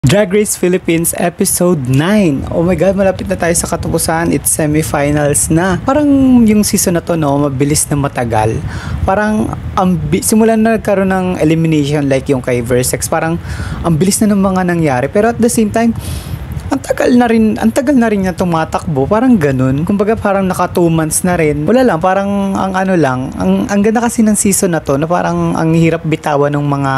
Drag Race Philippines Episode 9. Oh my God, malapit na tayo sa katapusan. It's semifinals na. Parang yung season na to, no, mabilis na matagal. Parang simulan na nagkaroon ng elimination like yung kay Versex. Parang ang bilis na ng mga nangyari. Pero at the same time, ang tagal na rin niya tumatakbo. Parang ganun. Kumbaga parang naka 2 months na rin. Wala lang, parang ang ganda kasi ng season na to, na parang ang hirap bitawan ng mga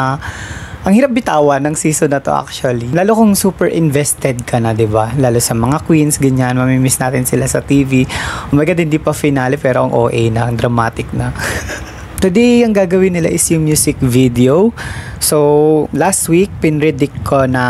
ng season na to actually. Lalo kung super invested ka na, 'di ba? Lalo sa mga queens, ganyan, mamimiss natin sila sa TV. Oh my God, hindi pa finale pero ang OA na, ang dramatic na. Today, ang gagawin nila is yung music video. So, last week, pinredict ko na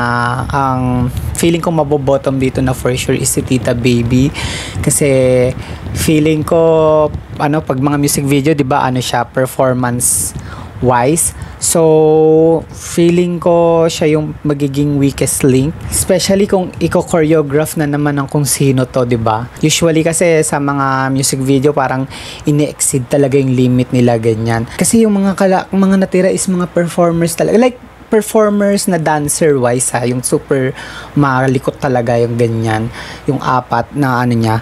ang feeling ko mabobottom dito na for sure is si Tita Baby. Kasi, feeling ko, pag mga music video, di ba, siya, performance wise. So, feeling ko siya yung magiging weakest link. Especially kung i-choreograph na naman ng kung sino to, diba? Usually kasi sa mga music video parang ini-exceed talaga yung limit nila, ganyan. Kasi yung mga natira is mga performers talaga. Like, performers na dancer wise yung super malikot talaga yung ganyan. Yung apat na niya.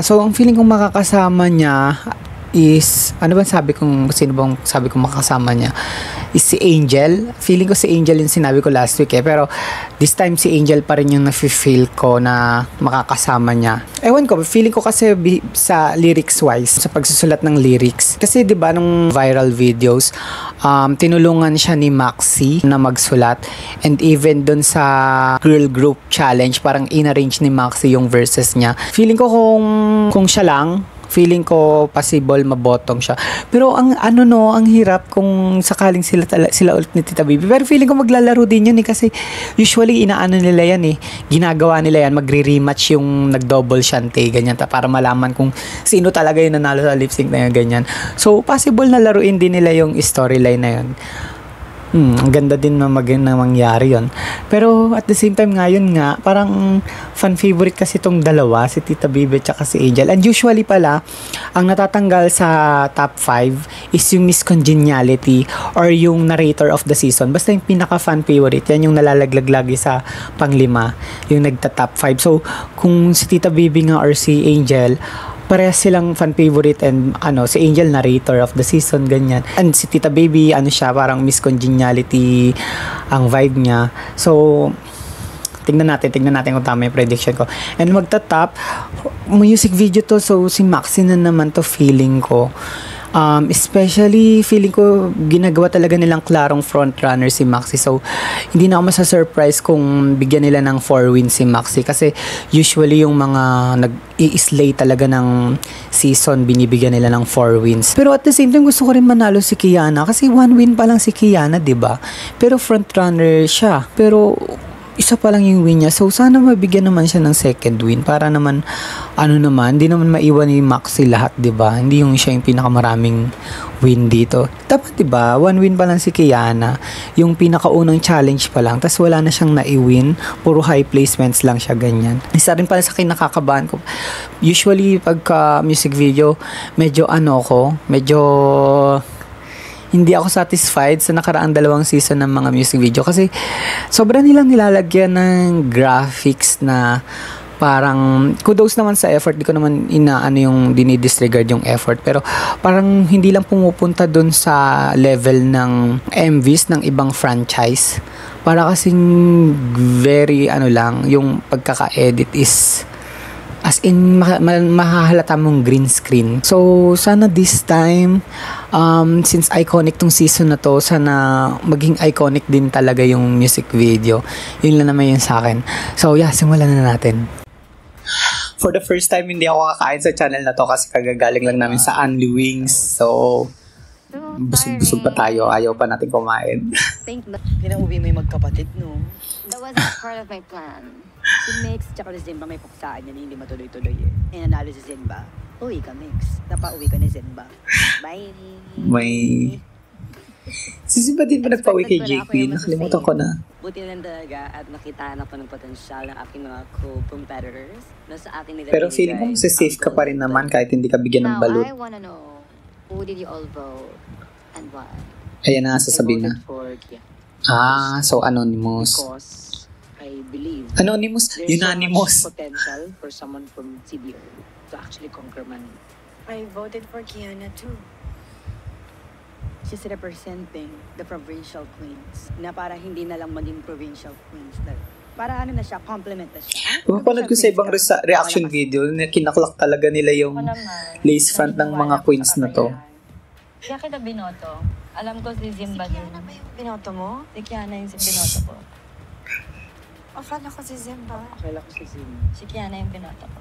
So ang feeling kong makakasama niya is, sino bang sabi kong makasama niya is si Angel. Feeling ko si Angel yung sinabi ko last week pero this time si Angel pa rin yung nafe-feel ko na makakasama niya. Ewan ko, feeling ko kasi sa lyrics wise, sa pagsusulat ng lyrics, kasi diba nung viral videos, tinulungan siya ni Maxi na magsulat, and even dun sa girl group challenge, parang inarrange ni Maxi yung verses niya. Feeling ko kung siya lang, feeling ko possible mabottom siya. Pero ang hirap kung sakaling sila ulit ni Tita Baby. Pero feeling ko maglalaro din yun kasi usually nila yan ginagawa nila yan, magre-rematch yung nag-double shante, ganyan, para malaman kung sino talaga yung nanalo sa lip sync na yun, ganyan. So possible na laruin din nila yung storyline na yun. Ang ganda din na mangyari yon. Pero at the same time ngayon nga, parang fan favorite kasi itong dalawa, si Tita Baby at si Angel. And usually pala, ang natatanggal sa top 5 is yung Miss Congeniality or yung narrator of the season. Basta yung pinaka fan favorite, yan yung nalalaglag lagi sa panglima, yung nagta-top 5. So, kung si Tita Baby nga or si Angel, parehas silang fan favorite, and si Angel narrator of the season, ganyan. And si Tita Baby, siya, parang Miss Congeniality ang vibe niya. So, tingnan natin kung tama yung prediction ko. And magta-top music video to, so si Maxi na naman to, feeling ko. Especially feeling ko ginagawa talaga nilang klarong frontrunner si Maxi, so hindi na ako masa-surprise kung bigyan nila ng 4 wins si Maxi, kasi usually yung mga nag-i-slay talaga ng season, binibigyan nila ng 4 wins. Pero at the same time, gusto ko rin manalo si Kiana, kasi 1 win pa lang si Kiana, diba? Pero frontrunner siya, pero isa pa lang yung win niya. So, sana mabigyan naman siya ng second win para naman, hindi naman maiwan ni Maxi lahat, diba? Hindi yung siya yung pinakamaraming win dito. Dapat, diba? 1 win pa lang si Kiana. Yung pinakaunang challenge pa lang. Tapos, wala na siyang nai-win. Puro high placements lang siya, ganyan. Isa rin pala sa kinakakabahan ko. Usually, pagka music video, medyo hindi ako satisfied sa nakaraang 2 season ng mga music video, kasi sobrang nilang nilalagyan ng graphics na parang kudos naman sa effort. Di ko naman yung dinidisregard yung effort, pero parang hindi lang pumupunta dun sa level ng MVs ng ibang franchise. Para kasing very lang, yung pagkaka-edit is as in mahahalata mong green screen. So sana this time, since iconic tong season na to, sana maging iconic din talaga yung music video. Yun lang naman yun sa akin. So yeah, simulan na natin. For the first time, hindi ako kakain sa channel na to kasi kagagaling lang namin sa Unli Wings. So busog-busog pa tayo, ayaw pa natin kumain. Pinauwi mo yung magkapatid, no? That wasn't part of my plan. Si Mix tsaka si Zenba may paksaan yan, hindi matuloy-tuloy Nanalo si Zenba. Uwi ka, Mix. Napauwi ka ni Zenba. Bye! Si Zenba din pa nagpauwi kay JP. Nakalimutan ko na. Buti lang talaga at nakitaan ako ng potensyal ng aking mga co-competitors na sa akin nila. Pero feeling ko safe ka pa rin naman kahit hindi ka bigyan ng balut. Now, I wanna know, who did you all vote and why? Ayan na, sasabihin na. So anonymous. Because I believe Anonymous, there's so unanimous. much potential for someone from CBO to actually conquer Manila. I voted for Kiana too. She's representing the provincial queens na para hindi na lang maging provincial queens. Para ano na siya, complement na siya. Mapanood ko sa ibang reaction video na kinaklak talaga nila yung Ako naman, lace front ng mga naniniwala queens ako na sa to. kakayahan. Kaya kita binoto. Alam ko si Zimba din. Kiana ba yung binoto mo? Si Kiana yung binoto ko. Akala ko si Zimba. Akala ko si Zim. Si Kiana yung binoto ko.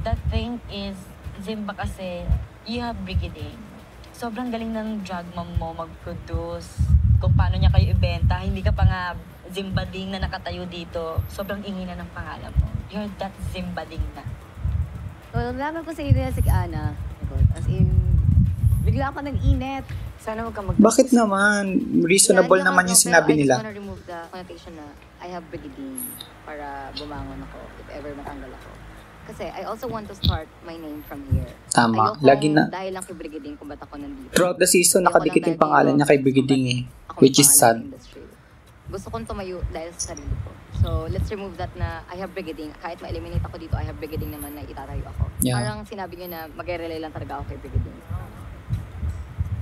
The thing is, Zimba kasi, you have Brigading. Sobrang galing ng drag mom mo mag-produce. Kung paano niya kayo ibenta. Hindi ka pa nga Zimbading na nakatayo dito. Sobrang ingay na ng pangalan mo. You're that Zimbading na. Well, nalaman ko sa inyo si Ana. As in, bigla ako nag-init. Sana huwag ka Bakit naman? Reasonable naman yung sinabi I just nila. wanna remove the connotation na I have Brigadine para bumangon ako if ever matanggal ako. Kasi I also want to start my name from here. Tama. Ayoko Lagi na. dahil lang kay Brigadine kung ba't ako nandito. Throughout the season, Ayoko nakadikit lang yung dahil pangalan dito niya kay ako Brigading may eh. pangalan Which is sa sad. industry. Gusto kong tumayo dahil sa sarili ko. So, let's remove that na I have Brigading. Kahit ma-eliminate ako dito, I have Brigading naman na itatayo ako. Yeah. Parang sinabi niyo na mag-relay lang talaga ako kay Brigading.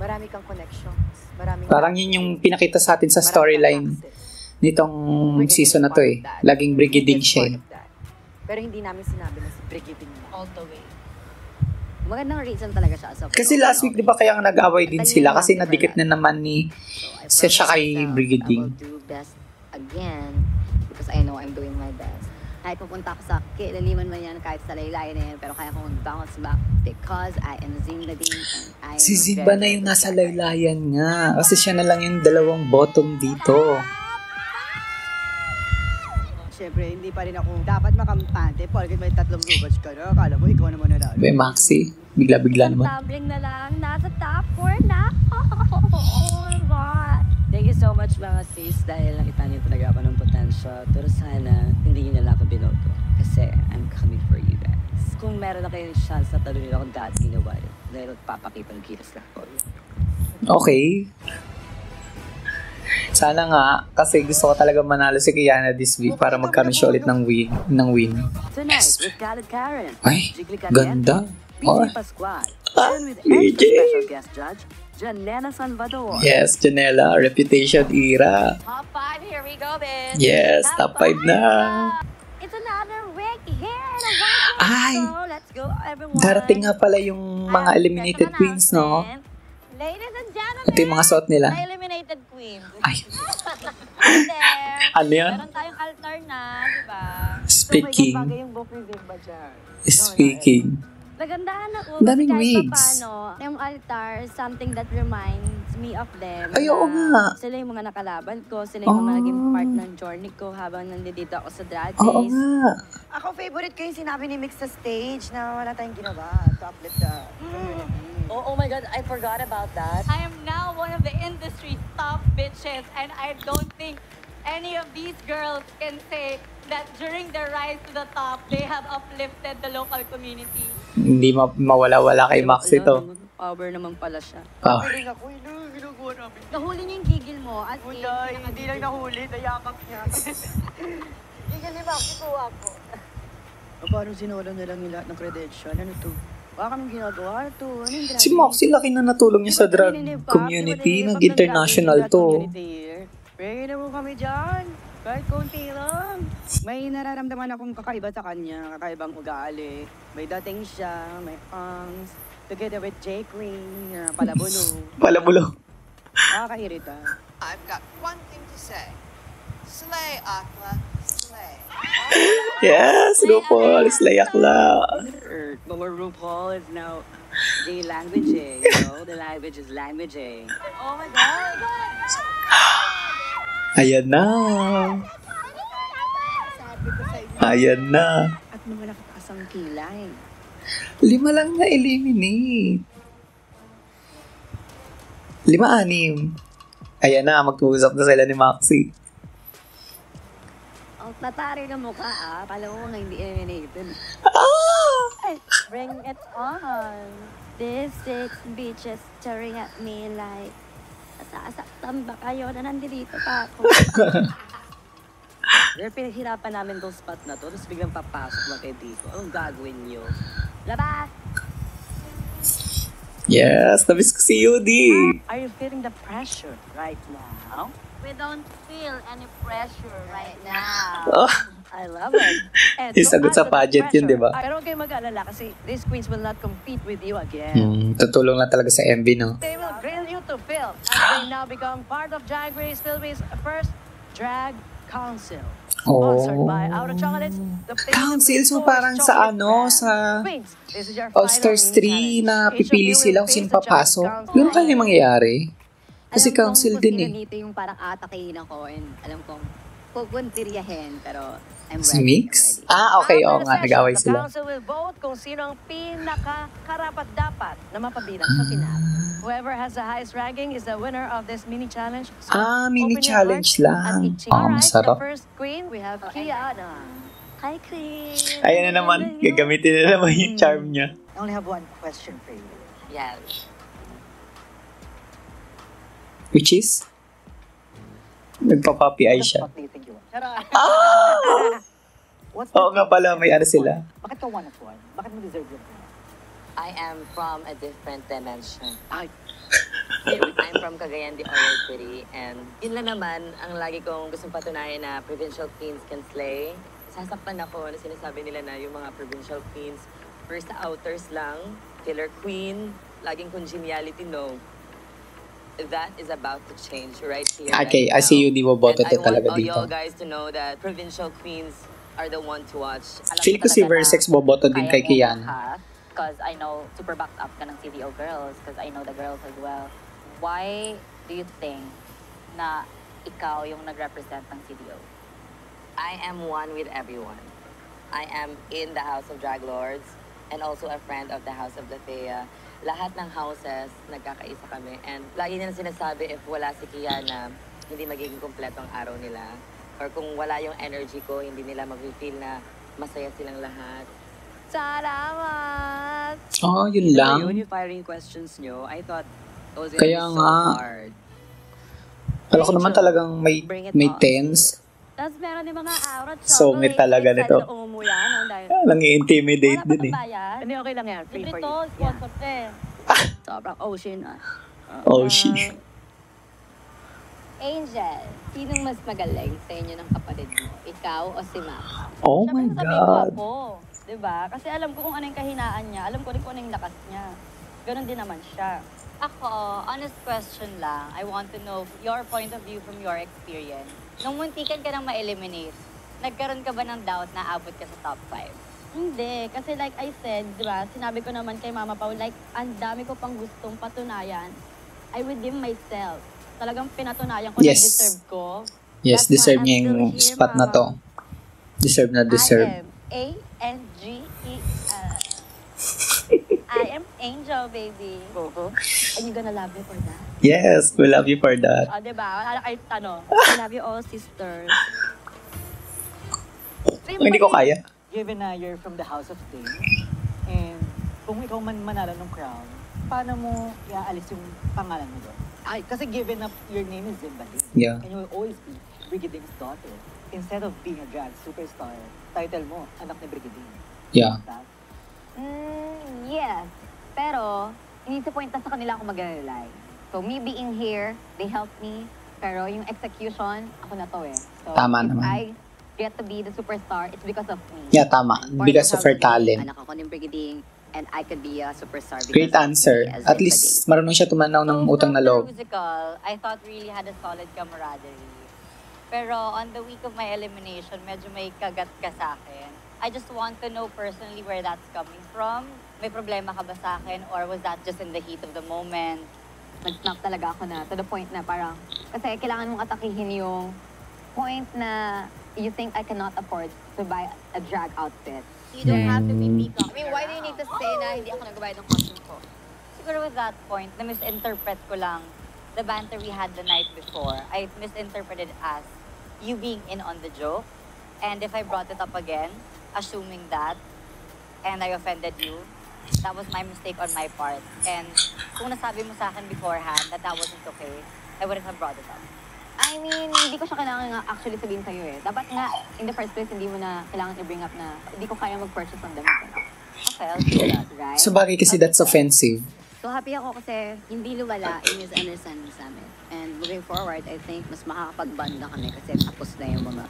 Marami kang connections. Parang yun yung pinakita sa atin sa storyline nitong season na to eh. Laging Brigading siya eh. Pero hindi namin sinabi na si Brigading na. All the way. Magandang reason talaga siya. So, Kasi last week, di ba kaya nag-away din sila kasi nadikit na naman ni siya kay Brigading. I will do best again because I know I'm doing my best. Kahit pupunta ako sa kilaliman man yan, kahit sa laylayan na yan, pero kaya kong mag-bounce back because I am Zimbading and I am Si Zimba na yung nasa laylayan nga. Kasi siya na lang yung dalawang bottom dito. Siyempre, hindi pa rin ako dapat makampante porket may 3 rubats ka na. Akala mo, ikaw naman na Be, Maxi, bigla-bigla naman. Tumbling na lang. Nasa top 4 na. Oh my God. Thank you so much mga sis dahil nakita niyo talaga ako ng potential. Pero sana hindi niyo na lang ako binoto. Kasi I'm coming for you guys. Kung meron na kayong chance na talunin ako dahil ginawa yun. Dahil papakipag-kilos lang ko. Okay. Sana nga, kasi gusto ko talaga manalo si Kiana this week para magkaroon siya ulit ng win. Tonight with Khaled Karen, Ay, Jiggly ganda. PJ Pascual, and with PJ. extra special guest judge, Janela Salvador. Yes, Janela, Reputation era. Top 5, here we go, bitch. Yes, top 5 na. It's another week here. Ay, So, let's go, everyone. darating nga pala yung mga eliminated queens, no? Ladies and gentlemen, Ito yung mga suot nila. my eliminated queens. Ay, There. ano yan? Meron tayong altar na, di ba? Speaking. Bagay yung book ni Zimba dyan. Speaking. Nagandahan ako. Ang daming kasi kahit wigs. papaano, yung altar, something that reminds me of them. Ay, oo na nga. Sila yung mga nakalaban ko, sila yung mga Oh. naging part ng journey ko habang nandito ako sa drag Oo race. nga. Ako, favorite ko yung sinabi ni Mix sa stage na wala tayong ginawa to uplift the community. Oh my God, I forgot about that. I am now one of the industry's top bitches, and I don't think any of these girls can say that during their rise to the top, they have uplifted the local community. Hindi mawala-wala kay Max ito. Power naman pala siya. Ah. Piling ako, ginagawa namin. Nahuli niyo yung gigil mo. As in, Ulay, hindi lang nahuli, nayakap niya. Gigil ni Max, kuha ko. Parang sinulan na lang yung lahat ng credential. Ano to? Baka kaming ginagawa to. Ano yung drag Si Moxie laki na natulong niya sa drag community. Nag-international to. Pwede na mo kami dyan. Kahit konti lang. May nararamdaman akong kakaiba sa kanya. Kakaibang ugali. May dating siya. May pangs. Together with J. Queen. Palabulo. Palabulo. Nakakairita. I've got one thing to say. Slay, Akla. Slay. Yes, RuPaul. Slayakla. But RuPaul is now the language eh. You know? The language is language eh. oh my God. Ayan na. Ayan na. At mga nakataasang kilay. 5 lang na eliminate. 5-6. Ayan na, mag-uusap na sila ni Maxi. Ang tatari ng mukha ah. Kala mo nga hindi eliminated. Bring it on. These 6 bitches staring at me like, Nasasaktan ba kayo na nandito pa ako? Pero pinaghirapan namin tong spot na to, tapos biglang papasok lang kayo dito. Anong gagawin nyo? Labas! Yes, nabis ko si Yudi. Are you feeling the pressure right now? We don't feel any pressure right now. Oh, I love it. And Isagot don't sa add to the pageant yun, pressure. di ba? Pero huwag kayong mag-alala kasi these queens will not compete with you again. tutulong lang talaga sa MV, no? They will grill you to film as they now become part of Drag Race Philippines' first Drag Council. Sponsored by Outer Chocolates, the Council, so parang sa ano, sa All-Stars 3 na pipili sila kung sino papasok. Ganun kaya mangyayari? Kasi council din eh. Dito yung parang atakihin ako and alam kong pupuntiryahin pero I'm Si ready. Mix? Okay, oo nga, nag-away The sila. council will vote kung sino ang pinaka-karapat-dapat na mapabilang sa final. Whoever has the highest ranking is the winner of this mini challenge. So, Mini open your challenge heart lang. at itching. Alright, Masarap. the first queen, we have Kiana. Hi, Queen. Ayan na naman, gagamitin na naman yung charm niya. I only have one question for you. Yes. Which is? Nagpa-puppy eye siya. What do you think you want? What's Oo nga pala, may ano sila. Bakit ka one of one? Bakit mo deserve yung I am from a different dimension. Ay, I'm from Cagayan de Oro City and yun lang naman ang lagi kong gustong patunayan na provincial queens can slay. Sasaktan ako na sinasabi nila na yung mga provincial queens first outers lang, killer queen, laging congeniality, no. That is about to change right here. Okay, right I see you, now. di mo boto And I talaga want all dito. y'all guys to know that provincial queens are the one to watch. Alam Feel ko si talaga na Versex boboto din kay Kiana. Because I know super backed up ka ng CDO girls, because I know the girls as well. Why do you think na ikaw yung nag-represent ng CDO? I am one with everyone. I am in the House of Drag Lords and also a friend of the House of Lathea. Lahat ng houses, nagkakaisa kami. And lagi nila sinasabi, if wala si Kiana, hindi magiging kumpleto ang araw nila. Or kung wala yung energy ko, hindi nila mag-feel na masaya silang lahat. Salamat! Yun lang. Yun yung firing questions nyo. I thought it was gonna Kaya be so nga. hard. Alam ko naman talagang may tense. Tapos meron yung mga aurat Sungit talaga nito. Nang-i-intimidate din eh. Hindi, okay lang yan. Free for Libre to, you. sponsor eh. Sobrang ocean ah. Oh, shit. Angel, sinong mas magaling sa inyo ng kapatid mo? Ikaw o si Max? Oh my Siyempre sasabihin ko God. ako. Diba? Kasi alam ko kung ano yung kahinaan niya. Alam ko rin kung ano yung lakas niya. Ganon din naman siya. Ako, honest question lang. I want to know your point of view from your experience. Nung muntikan ka nang ma-eliminate, nagkaroon ka ba ng doubt na abot ka sa top 5? Hindi. Kasi like I said, di ba, sinabi ko naman kay Mama Pao, like, ang dami ko pang gustong patunayan. I redeem myself. Talagang pinatunayan ko na Yes. deserve ko. Yes, That's why deserve I'm niya still yung here, spot na Mama. to. Deserve na deserve. I am A-N-G-E-L. I am Angel, baby. And you gonna love me for that? Yes, we love you for that. Diba? I love you all, sisters. Hindi ko kaya. given na you're from the House of Things, and kung ikaw man manalo ng crown, paano mo iaalis yung pangalan mo doon? Ay, kasi given na your name is Zimbalin, Yeah. and you will always be Brigading's daughter, instead of being a drag superstar, title mo, anak ni Brigading. Yeah. Yes. Pero, hindi sa point na sa kanila ako mag-rely. So, me being here, they helped me. Pero yung execution, ako na to eh. So, Tama if naman. I get to be the superstar, it's because of me. Yeah, tama. Because of her talent. Anak ako ni Brigading and I could be a superstar because Great of answer. me as At Brigading. least marunong siya tumanaw ng utang na loob. Musical, I thought really had a solid camaraderie. Pero on the week of my elimination, medyo may kagat ka sa akin. I just want to know personally where that's coming from. May problema ka ba sa akin or was that just in the heat of the moment? Nag-snap talaga ako na to the point na parang, kasi kailangan mong atakihin yung point na you think I cannot afford to buy a drag outfit. You don't have to be peacock. I mean, why do you need to say na hindi ako nagbayad ng costume ko? Siguro with that point, na-misinterpret ko lang the banter we had the night before. I misinterpreted as you being in on the joke. And if I brought it up again, assuming that, and I offended you, that was my mistake on my part. And kung nasabi mo sa akin beforehand that that wasn't okay, I wouldn't have brought it up. I mean, hindi ko siya kailangan nga actually sabihin sa'yo eh. Dapat nga, in the first place, hindi mo na kailangan i-bring up na hindi ko kaya mag-purchase ng damit. Okay, I'll do that, right? So bagay kasi that's offensive. So happy ako kasi hindi lumala yung misunderstanding sa amin. And moving forward, I think mas makakapag-banda kami kasi tapos na yung mga...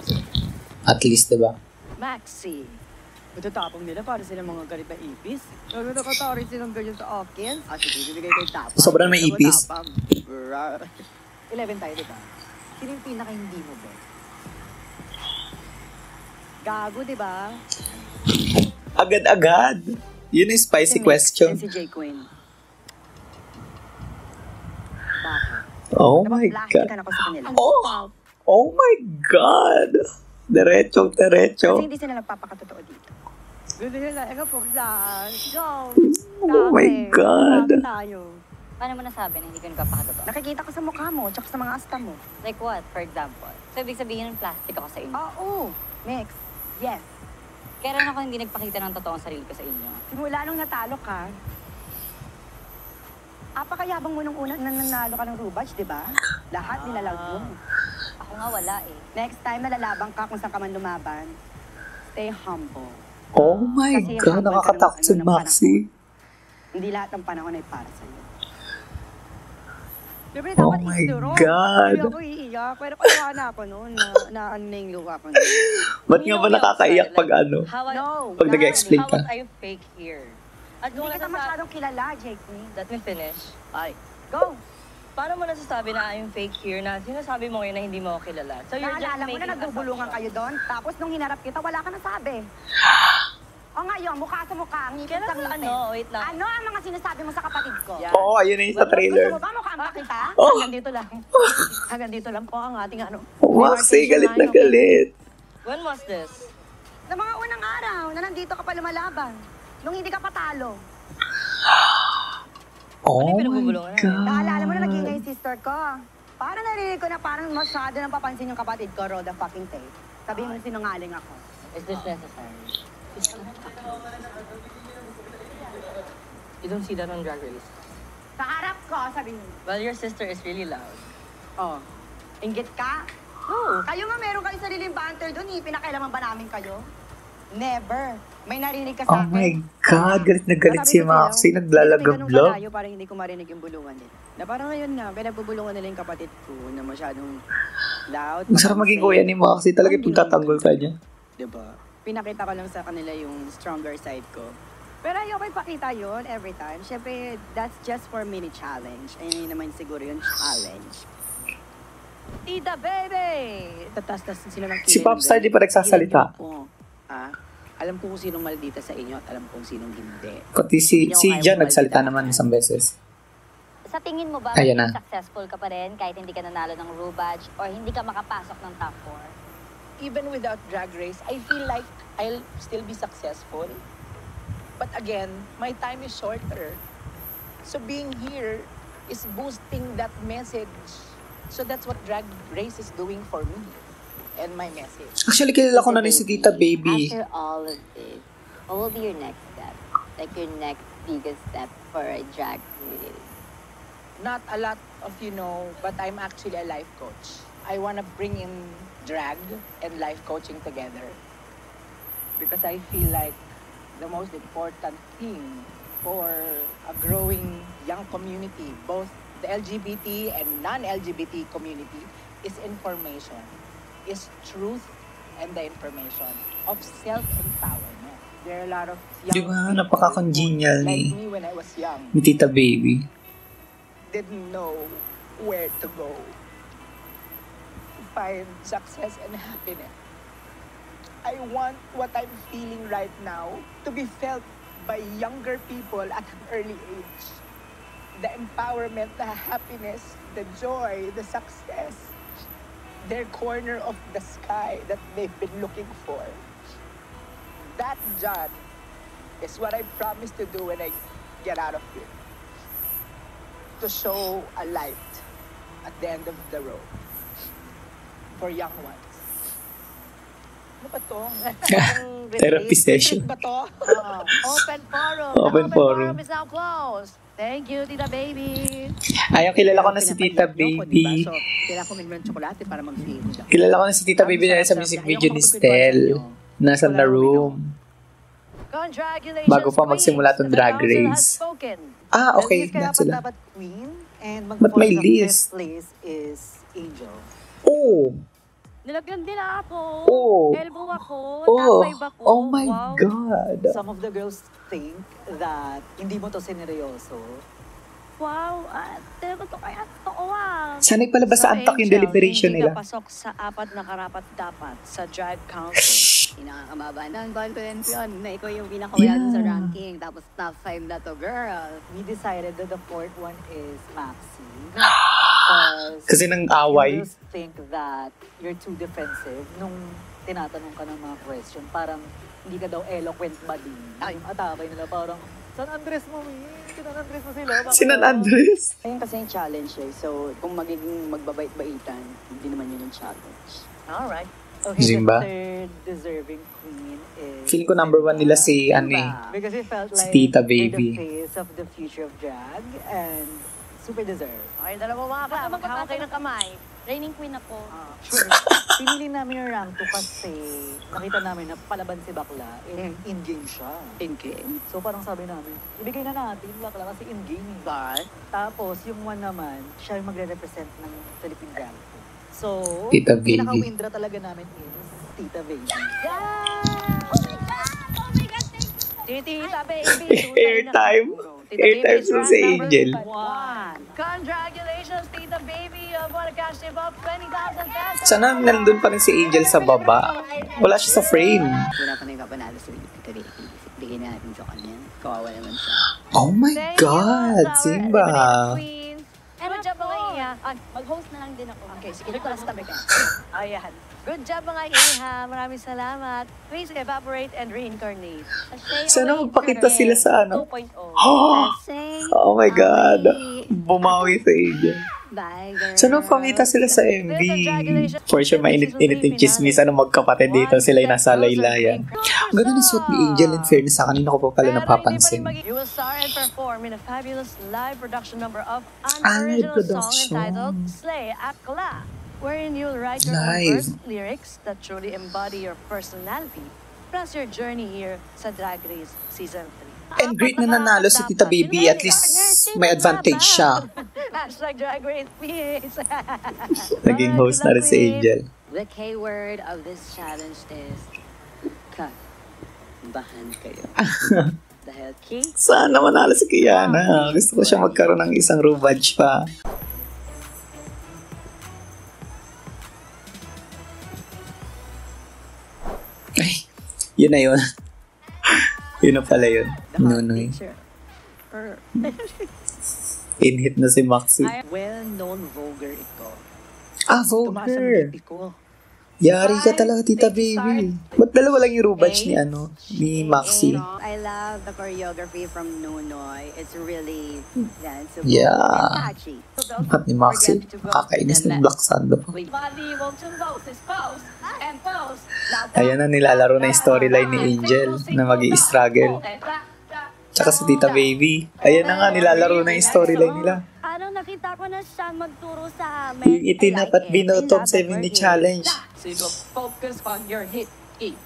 At least, diba? Maxi. Matatapang nila para sila mga galit na ipis. Lalo nakatari silang ganyan sa akin. Sige, bibigay kayo tapang. Sobrang may ipis. 11 tayo, diba? Sino yung pinaka-hindi mo, ba? Gago, diba? Agad-agad. Yun yung spicy question. Si J. Queen. Bakit? Oh my God. Napaplastikan ako sa kanila. Oh my God. Diretso. Kasi hindi sila nagpapakatotoo dito. Gusto nila, po saan? Go! Oh my God. Tayo. Paano mo nasabi na hindi ka nagpapakatotoo? Nakikita ko sa mukha mo, tsaka sa mga asta mo. Like what, for example? So, ibig sabihin ng plastic ako sa inyo. Oo. Next. Yes. Kailan ako hindi nagpakita ng totoong sarili ko sa inyo? Simula nung natalo ka, apakayabang mo nung una na nanalo ka ng Rubaj, di ba? Lahat nilalawag mo. Ako nga wala eh. Next time nalalabang ka kung saan ka man lumaban, stay humble. Oh my Kasi God. habang Nakakatakot si ng Maxi. Hindi lahat ng panahon ay para sa'yo. Siyempre, Oh dapat my isuro. God. Hindi ako iiyak, pero kaya na ako noon na ano na yung luha ko. Ba't nga ba nakakaiyak pag ano? No. Pag nag-explain ka? How about I fake here? At Hindi kita masyadong kilala, Jake. Let me finish. Ay, Go! paano mo nasasabi na I'm fake here na sinasabi mo ngayon na hindi mo ako kilala? So you're just Naalala mo making na nagbubulungan kayo doon, tapos nung hinarap kita, wala ka nasabi. O ngayon, mukha sa mukha, ang ngipin sa ngipin. Wait lang. Ano ang mga sinasabi mo sa kapatid ko? Yeah. Oo, ayun na yung sa trailer. Gusto mo ba mukhang pa kita? Oh. Hanggang dito lang. Hanggang dito lang po ang ating ano. Maxi, galit na galit. When was this? Sa mga unang araw na nandito ka pa lumalaban, nung hindi ka patalo. Oh my pinagbubulungan na? Naalala mo na naging God. yung sister ko. Parang narinig ko na parang masyado nang papansin yung kapatid ko, roll the fucking tape. Sabihin mo sinungaling ako. Is this necessary? You don't see that on Drag Race. Sa harap ko, sabi mo. Well, your sister is really loud. Oh, inggit ka? No. Kayo nga meron kayo sariling banter doon, pinakailaman ba namin kayo? Never. May narinig ka Oh sa akin. my God. Galit na galit si Maxi. Naglalagablog. Hindi parang hindi ko marinig yung bulungan nila. Na parang ngayon na, pinagbubulungan nila yung kapatid ko na masyadong loud. Masarap maging kuya ni Maxi. Talaga pagtatanggol ka niya. Diba? Pinakita ko lang sa kanila yung stronger side ko. Pero ayoko ipakita yun every time. Siyempre, that's just for mini challenge. Ayun naman siguro yung challenge. Tita baby! Tatas-tas sila ng Si Popstar di pa nagsasalita. Alam ko kung sinong maldita sa inyo at alam ko kung sinong hindi. Kundi si Jan nagsalita naman isang beses. Sa tingin mo ba, Ayan na. successful ka pa rin kahit hindi ka nanalo ng Rubaj or hindi ka makapasok ng top 4? Even without Drag Race, I feel like I'll still be successful. But again, my time is shorter. So being here is boosting that message. So that's what Drag Race is doing for me and my message. Actually, kilala ko na rin si Tita Baby. After all of this, what will be your next step? Like your next biggest step for a drag community? Not a lot of but I'm actually a life coach. I want to bring in drag and life coaching together. Because I feel like the most important thing for a growing young community, both the LGBT and non-LGBT community, is information, is truth and the information of self-empowerment. There are a lot of young Di ba? people Napaka-congenial like ni me when I was young, Tita Baby. didn't know where to go to find success and happiness. I want what I'm feeling right now to be felt by younger people at an early age. The empowerment, the happiness, the joy, the success, their corner of the sky that they've been looking for. That job is what I promise to do when I get out of here. To show a light at the end of the road for young ones. Ano ba to? Therapy session. Retreat ba to? Open forum. Open forum. Is now closed. Thank you, Tita Baby. Ayun, kilala ko na si Tita Baby. So, kailangan ko ng tsokolate para mag-feel. Kilala ko na si Tita Baby dahil sa music video ni Stel. Nasa na room. Congratulations, Bago pa magsimula tong Drag Race. Ah, okay. Kaya That's sila. dapat queen and But may mag-fall sa list. fifth place is Angel. Oh! Nilagyan din ako. Oh! Elbow ako. Oh! Top 5 ako. Oh my Wow. God! Some of the girls think that hindi mo to sineryoso. Wow. Pero to kaya totoo ah. Sanay pala ba sa antak yung deliberation Hindi nila? ka pasok sa 4 na karapat-dapat sa Drag Council. Pinakakababa ng confidence yun na ikaw yung pinakawala dun sa Yeah. ranking. Tapos top 5 na to, girl. We decided that the fourth one is Maxi. Kasi nang away. Girls think that you're too defensive nung tinatanong ka ng mga question. Parang hindi ka daw eloquent ba din. Yung atake nila parang, San Andres mo, San Andres mo sila. Bakit Sinan daw?" Andres? Ayun kasi yung challenge eh. So, kung magiging magbabait-baitan, hindi naman yun yung challenge. Alright. Okay, Zimba? the third deserving queen is... Feeling ko number 1 nila si, ano eh, Because it felt si like Tita they're Baby. the face of the future of drag and super deserved. Okay, dalawa mga ka. Maghawak kayo ng kamay. Reigning queen ako. Sure. Pinili namin yung rank 2 kasi nakita namin na palaban si Bakla and in-game siya. In-game. So parang sabi namin, ibigay na natin Bakla kasi in-game. But, Tapos yung one naman, siya yung magre-represent ng Philippine Grand Prix. So, Tita Baby. pinaka-windra talaga namin is Tita Baby. Tita Baby. Airtime. Airtime sa si Angel. Congratulations, Tita Baby. You want to cash him up 20,000 pesos. Sana nandun pa rin si Angel sa baba. Wala siya sa frame. Wala pa na yung kapanalo sa Tita Baby. Bigyan na natin sa kanya. Kawawa naman siya. Oh my Thank you, God, Flower Simba. Eliminated Queen. Good job mga iha. Mag-host na lang din ako. Okay, sige. Dito sa tabi ka. Ayan. Good job mga iha. Maraming salamat. Please evaporate and reincarnate. Sana magpakita sila sa ano. 2.0. Oh my God. Bumawi sa Angel. Bye, girl. Sana magpakita sila sa MV. For sure, mainit-init yung chismis. Ano magkapatid dito? Sila yung nasa laylayan. Ang ganda ng suot ni Angel. In fairness, sa kanina ko pa pala napapansin. You will star and perform in a fabulous live production number of an Live original song production. entitled Slay Akla, wherein you'll write your Live. own verse lyrics that truly embody your personality, plus your journey here sa Drag Race Season 3. And great na nanalo si Tita Baby. At least may advantage siya. Hashtag Drag Race, please. Naging host na rin si Angel. the keyword of this challenge is bahan kayo. Dahil cake, Sana manalo si Kiana. Gusto ko siya magkaroon ng isang revenge pa. Ay, yun na yun. Yun na pala yun. Nunoy. In-hit na si Maxi. well-known voguer ito. Ah, Tumaas ang Vogue. BP ko. Yari ka talaga, Tita Baby. Ba't dalawa lang yung revenge ni ni Maxi? I love the choreography from Nunoy. It's really danceable Yeah. and catchy. At ni Maxi, kakainis ng Black Sando. Ayan na, nilalaro na yung storyline ni Angel na mag-i-struggle. Tsaka si Tita Baby. Ayan na nga, nilalaro na yung storyline nila. Ano, nakita ko na siya magturo sa amin. Yung itinap at binottom sa mini challenge. So you go focus on your hit E.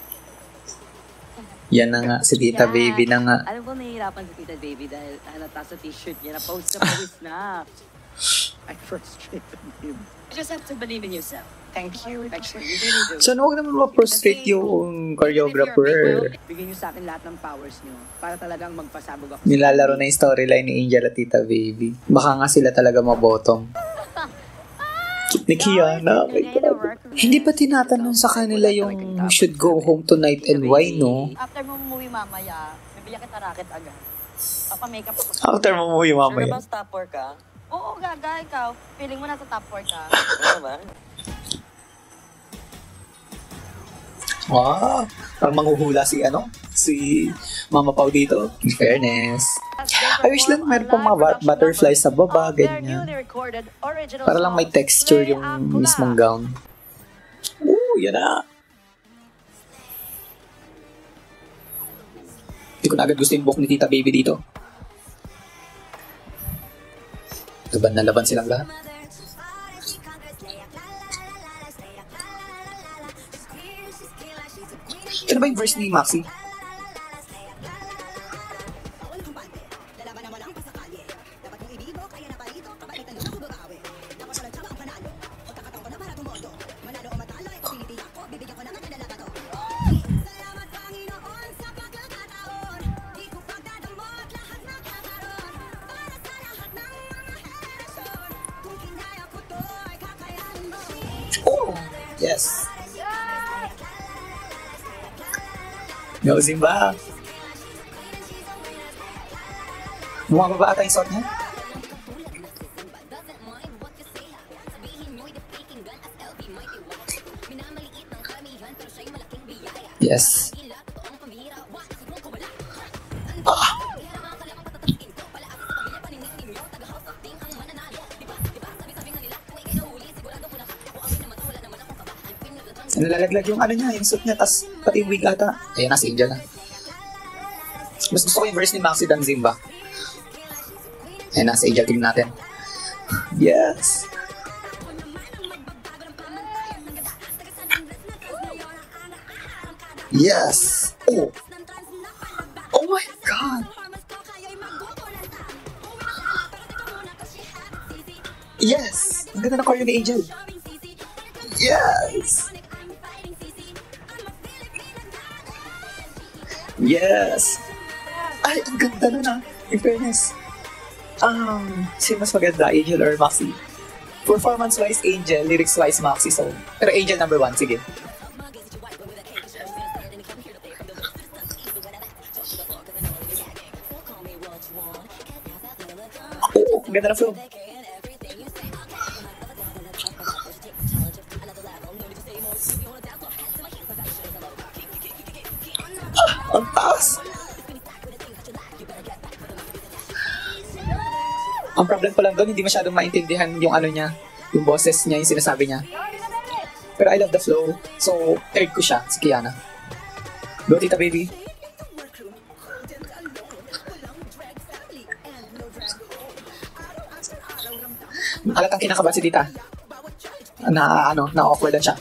Yan na nga, si Tita Baby na nga. Alam ko nahihirapan si Tita Baby dahil halata sa t-shirt niya, na-post na pawis na. I frustrated him. You just have to believe in yourself. Thank you. Actually, you really do. So, huwag naman ma-frustrate yung choreographer. Bigyan niyo sa akin lahat ng powers niyo para talagang magpasabog ako. Nilalaro na yung storyline ni Angel at Tita Baby. Baka nga sila talaga mabottom. Cute ni Kiana. Oh my God. Hindi pa tinatanong sa kanila yung should go home tonight and why, no? After mo umuwi mamaya, bibili kita racket agad. Papa-makeup ako. After mo umuwi Sure mamaya. ba top 4 ka? Oo, gaga, ikaw. Feeling mo nasa top 4 ka. Ano ba? Wow! Parang manghuhula si Mama Pau dito. In fairness. I wish lang meron pang mga butterflies sa baba, ganyan. Para lang may texture yung mismong gown. Ooh, yan na. Hindi ko na agad gusto yung buhok ni Tita Baby dito. Laban na laban silang lahat. Ano ba yung verse ni Maxi? Oh, yes. No, Zimba. Bumababa ata yung suot niya. Yes. Ah. Nalalaglag yung ano niya, yung suit niya, tas pati yung wig ata. Ayan na, si Angel na. Mas gusto ko yung verse ni Maxi than Zimba. Ayan na, si Angel, tingnan natin. Yes! Yes! Oh! Oh my God! Yes! Ang ganda na choreo ni Angel. Yes! Yes! Ay, ang ganda na. In fairness. Sino mas maganda, Angel or Maxi? Performance-wise, Angel. Lyrics-wise, Maxi. So, pero Angel number 1. Sige. Oh, ang ganda na flow. Ang taas! Ang problem ko lang doon, hindi masyadong maintindihan yung ano niya, yung boses niya, yung sinasabi niya. Pero I love the flow. So, third ko siya, si Kiana. Go, tita baby. Alatang kinakabahan si tita. Na-awkward siya.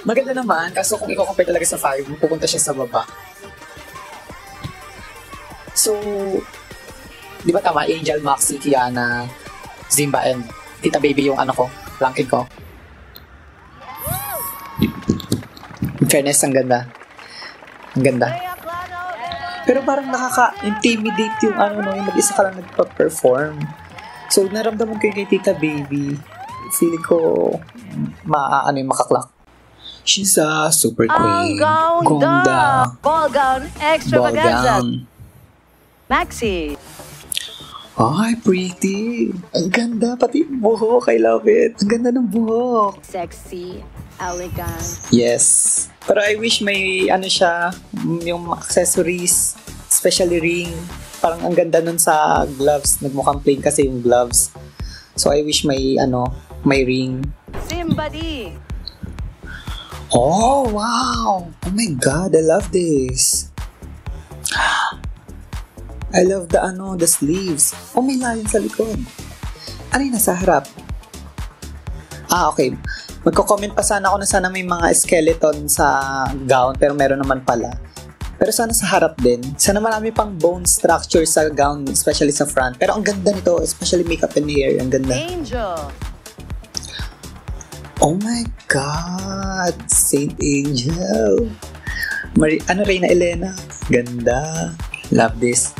Maganda naman, kaso kung i-compare talaga sa 5, pupunta siya sa baba. So, di ba tama? Angel, Maxi, Kiana, Zimba, and Tita Baby yung ano ko, ranking ko. In fairness, ang ganda. Ang ganda. Pero parang nakaka-intimidate yung ano, no, yung mag-isa ka lang nagpa-perform. So, naramdaman ko yung kay Tita Baby. Feeling ko, makaklak. She's a super queen. Ang ganda! Ball gown extravaganza. Maxi. Ay, pretty. Ang ganda, pati buhok. I love it. Ang ganda ng buhok. Sexy, elegant. Yes. Pero I wish may ano siya, yung accessories, especially ring. Parang ang ganda nun sa gloves. Nagmukhang plain kasi yung gloves. So I wish may may ring. Simbadi. Oh, wow! Oh my God, I love this. I love the sleeves. Oh, may lion sa likod. Ano yung nasa harap? Okay. Magko-comment pa sana ako na sana may mga skeleton sa gown, pero meron naman pala. Pero sana sa harap din. Sana marami pang bone structure sa gown, especially sa front. Pero ang ganda nito, especially makeup and hair. Ang ganda. Angel. Oh my God! Saint Angel! Reyna Elena? Ganda. Love this.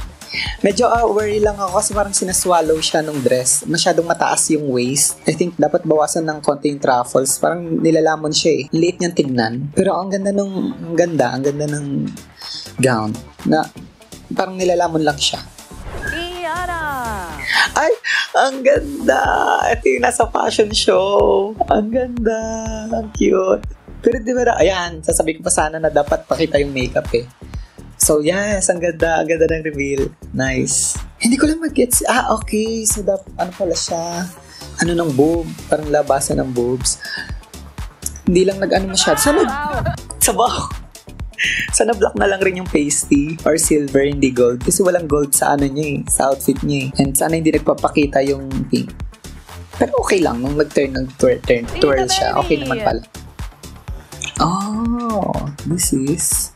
Medyo worry lang ako kasi parang sinaswallow siya nung dress. Masyadong mataas yung waist. I think dapat bawasan ng konti yung truffles. Parang nilalamon siya eh. Late niyang tignan. Pero ang ganda ng gown. Na parang nilalamon lang siya. Ay, ang ganda! Ito yung nasa fashion show. Ang ganda. Ang cute. Pero di ba, ayan, sasabihin ko pa sana na dapat pakita yung makeup eh. So, yes, ang ganda. Ang ganda ng reveal. Nice. Hindi ko lang mag-gets. Okay. So, ano pala siya? Ng boob. Parang labasan ng boobs. Hindi lang nag-ano masyado. Sabaw. Sana black na lang rin yung pasty or silver, hindi gold. Kasi walang gold sa ano niya eh, sa outfit niya eh. And sana hindi nagpapakita yung pink. Pero okay lang, nung nag-turn ng twirl siya, okay naman pala. Oh, this is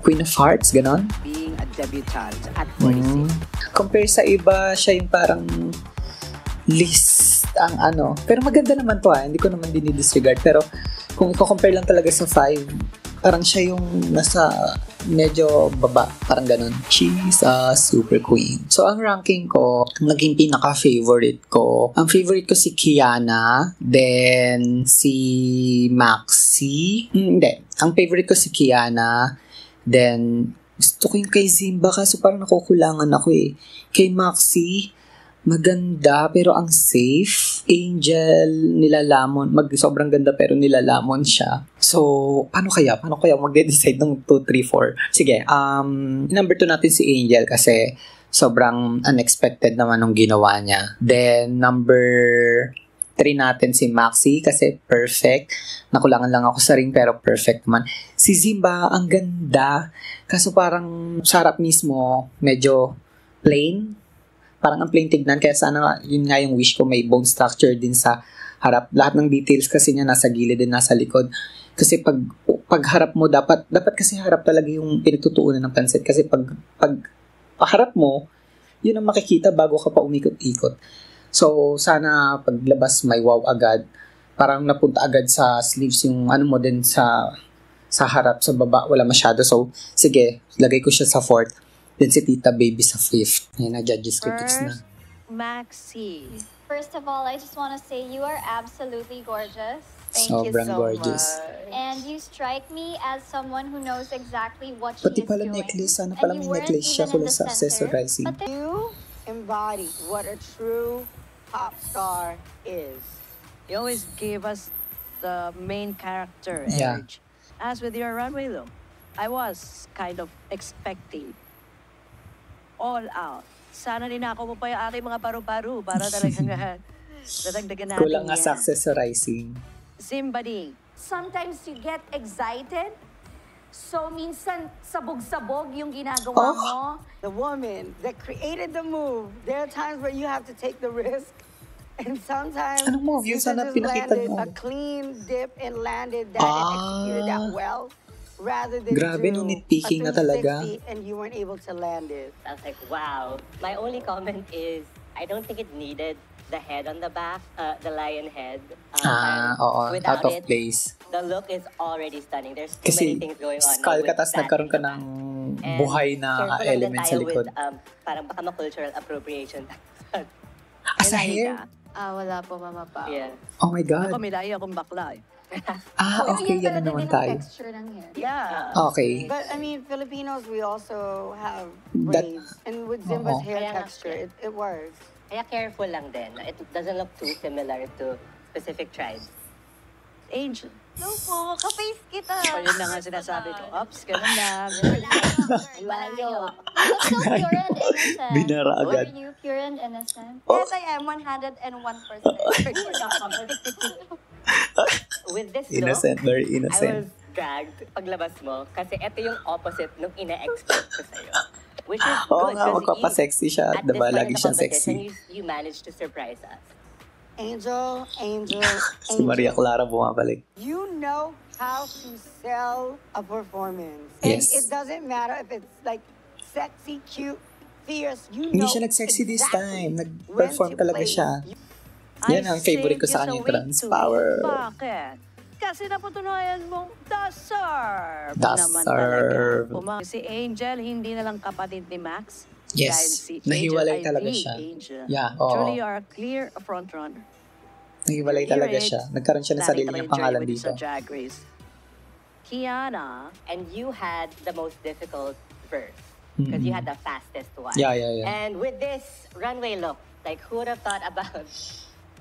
Queen of Hearts, ganon? Being a debutante at 46. Compare sa iba, siya yung parang list ang ano. Pero maganda naman to hindi ko naman dinidisregard. Pero kung i-compare lang talaga sa 5, parang siya yung nasa medyo baba, parang ganun. She's a super queen. So, ang ranking ko, naging pinaka-favorite ko. Ang favorite ko si Kiana, then si Maxi. Hindi. Ang favorite ko si Kiana, then gusto ko yung kay Zimba kaso parang nakukulangan ako eh. Kay Maxi, maganda pero ang safe. Angel, nilalamon. Sobrang ganda pero nilalamon siya. So, paano kaya? Paano kaya mag-decide ng 2, 3, 4? Sige, number 2 natin si Angel kasi sobrang unexpected naman nung ginawa niya. Then, number 3 natin si Maxi kasi perfect. Nakulangan lang ako sa ring pero perfect naman. Si Zimba, ang ganda. Kaso parang sarap mismo, medyo plain. Parang ang plain tignan, kaya sana yun nga yung wish ko, may bone structure din sa harap. Lahat ng details kasi niya nasa gilid din, nasa likod. Kasi pag harap mo, dapat kasi harap talaga yung pinagtutuunan ng pansit. Kasi pag harap mo, yun ang makikita bago ka pa umikot-ikot. So, sana paglabas may wow agad. Parang napunta agad sa sleeves yung ano mo din sa harap, sa baba, wala masyado. So, sige, lagay ko siya sa 4th. Then si Tita Baby sa 5th. Ayan na, judges critics na. Maxi. First of all, I just want to say you are absolutely gorgeous. Thank Sobrang you so gorgeous. much. And you strike me as someone who knows exactly what she Pati is pala doing. necklace, sana And pala you may weren't necklace siya even in kung the sa center, accessorizing. but then- You embody what a true pop star is. You always gave us the main character, Yeah. Edge. As with your runway look, I was kind of expecting all out. Sana ninako mo pa yung aking mga paru-paru para talagang dadagdagan natin Kulang nga sa yan. accessorizing. Simbadi. Sometimes you get excited. So, minsan, sabog-sabog yung ginagawa mo. The woman that created the move, there are times where you have to take the risk. And sometimes Anong move yun? you Sana just pinakita landed mo. a clean dip and landed that and executed that well. Rather than Grabe, do no nitpicking a na talaga. 360 and you weren't able to land it. I was like, wow. My only comment is, I don't think it needed the head on the back, the lion head. Oo, without out of it, place. The look is already stunning. There's too Kasi many things going on. skull ka, with tas that nagkaroon ka in the ng back. buhay And na careful lang din element sa tayo likod. With, parang baka ma-cultural appropriation. Sa hair? Wala po, Mama Pa. Yeah. Oh my God. Ako, may lahi akong bakla eh. Okay, yan na naman tayo. Texture ng hair. Yeah. Okay. But I mean, Filipinos, we also have That- braids. And with Zimba's Oo. hair Kaya nga, texture, it works. Kaya careful lang din. It doesn't look too similar to specific tribes. Angel. No po, ka-face kita. O yun na nga sinasabi ko. Ups, ganun lang. Malayo. You look so pure and innocent. Binara agad. Are you pure and innocent? Oh. Yes, I am 101%. With this Innocent, look, very I innocent. was gagged paglabas mo kasi ito yung opposite nung ina-expect ko sa'yo. Which is Oo good nga, kasi magpapasexy siya. at Diba? this point Lagi in the siyang competition, sexy. you managed to surprise us. Angel, Si Maria Clara bumabalik. You know how to sell a performance. Yes. And it doesn't matter if it's like sexy, cute, fierce. You Hindi know siya nag-sexy this time. exactly Nag-perform when to talaga place. siya. Yan ang favorite ko sa kanya, yung trans power. Bakit? Kasi napatunayan mong the serve. The naman serve. Talaga. Si Angel, hindi na lang kapatid ni Max. Yes. Dahil si Nahiwalay Angel ay talaga the siya. Angel. Yeah, oo. Truly, you are a clear frontrunner. Nahiwalay talaga siya. Nagkaroon siya ng sarili niyang pangalan dito. Sa Drag Race. Kiana. And you had the most difficult verse because you had the fastest one. Yeah. And with this runway look, like who would have thought about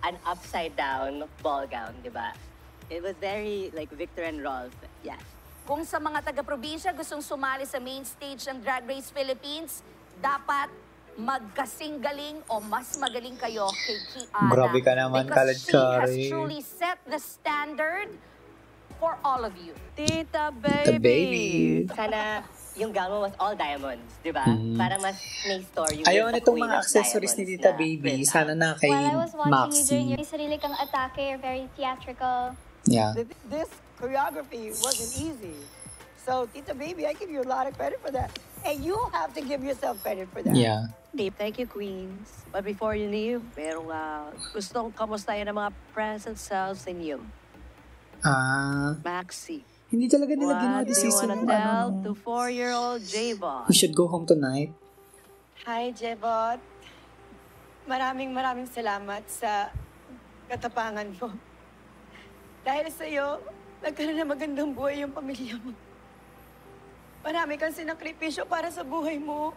an upside down ball gown, di ba? It was very like Victor and Rolf. Yeah. Kung sa mga taga-probinsya gustong sumali sa main stage ng Drag Race Philippines, dapat magkasing galing o mas magaling kayo kay Kiana. Grabe ka naman, Because she has Kalad-kari. truly set the standard for all of you. Tita The baby. Sana yung gown mo was all diamonds, di ba? Para mas may story Ayaw with the nitong queen mga of accessories ni diamonds Tita na Baby. Brenda. Sana na kay While I was watching you during Maxi. your sarili kang atake, you're very theatrical. Yeah. This choreography wasn't easy. So, Tita Baby, I give you a lot of credit for that. And you have to give yourself credit for that. Yeah. Thank you, Queens. But before you leave, merong gustong kamustahin ang mga present selves in you. Maxi. Hindi talaga nila ginawa What do this you season wanna yung tell ano. to 4-year-old Javon? We should go home tonight. Hi, Jebot. Maraming salamat sa katapangan mo. Dahil sa'yo, nagkaroon na magandang buhay yung pamilya mo. Marami kang sinakripisyo para sa buhay mo.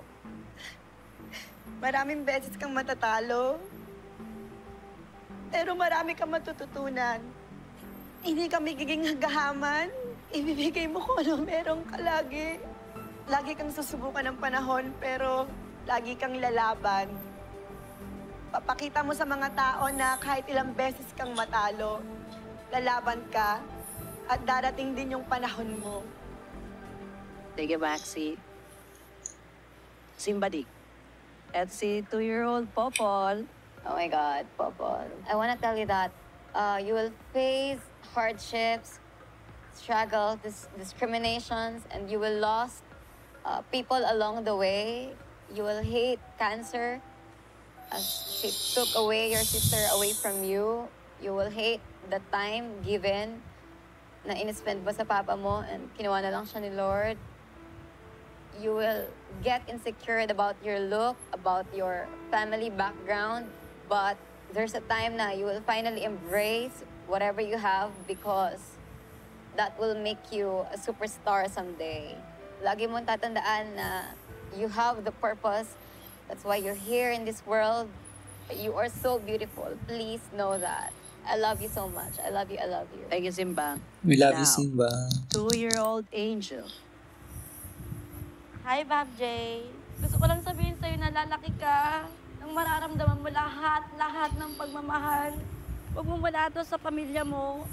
Maraming beses kang matatalo. Pero marami kang matututunan. Hindi ka magiging hagahaman. Ibibigay mo kung ano meron ka lagi. Lagi kang susubukan ng panahon, pero lagi kang lalaban. Papakita mo sa mga tao na kahit ilang beses kang matalo, lalaban ka at darating din yung panahon mo. Sige, Maxi. Simbadi. At si 2-year-old Popol. Oh my God, Popol. I want to tell you that you will face hardships, struggle, discriminations, and you will lose people along the way. You will hate cancer as she took away your sister away from you. You will hate the time given na in-spend mo sa papa mo and kinuha na lang siya ni Lord. You will get insecure about your look, about your family background, but there's a time na you will finally embrace whatever you have because that will make you a superstar someday. Lagi mong tatandaan na you have the purpose. That's why you're here in this world. You are so beautiful. Please know that. I love you so much. I love you. I love you. Thank you, Simba. We love you, Now, Simba. 2-year-old Angel. Hi, Bob J. Gusto ko lang sabihin sa'yo na lalaki ka. Nang mararamdaman mo lahat ng pagmamahal. Huwag mo malato sa pamilya mo,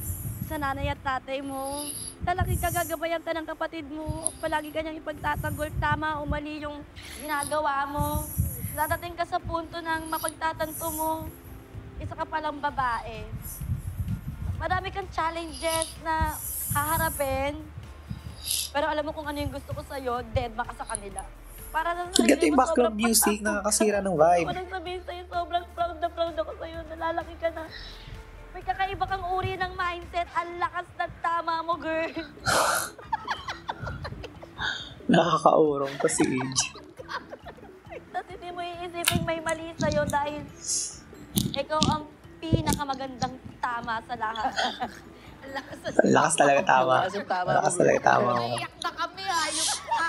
sa nanay at tatay mo. Lalaki ka, gagabayan ka ng kapatid mo. Palagi ka niyang ipagtatanggol, tama o mali yung ginagawa mo. Dadating ka sa punto ng mapagtatanto mo. Isa ka palang babae. Marami kang challenges na haharapin. Pero alam mo kung ano yung gusto ko sa'yo, dead ka sa kanila. Para sa Ganda yung background music, nakakasira ng vibe. Ako nang sabihin sa'yo, sobrang proud ako sa'yo. Nalalaki ka na. May kakaiba kang uri ng mindset. Ang lakas ng tama mo, girl. Nakakaurong pa si Age. Tapos hindi mo iisipin may mali sa'yo dahil ikaw ang pinakamagandang tama sa lahat. Lakas talaga tama. Lakas talaga tama mo. Iyak na kami, ayok ka.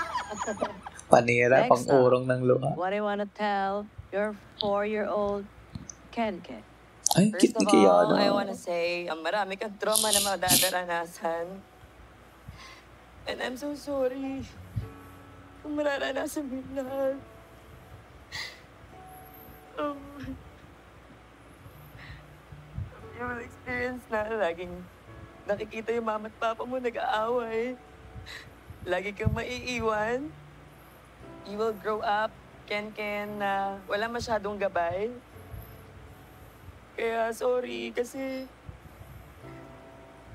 Panira, Next pang-urong ng luha. What I wanna tell your 4-year-old Ken. Ay, First cute ni of all, Kiana. I wanna say, marami kang trauma na madadaranasan. And I'm so sorry kung mararanasan mo yung lahat. You will experience na laging nakikita yung mama at papa mo nag-aaway. Lagi kang maiiwan. You will grow up, Ken, na wala masyadong gabay. Kaya sorry, kasi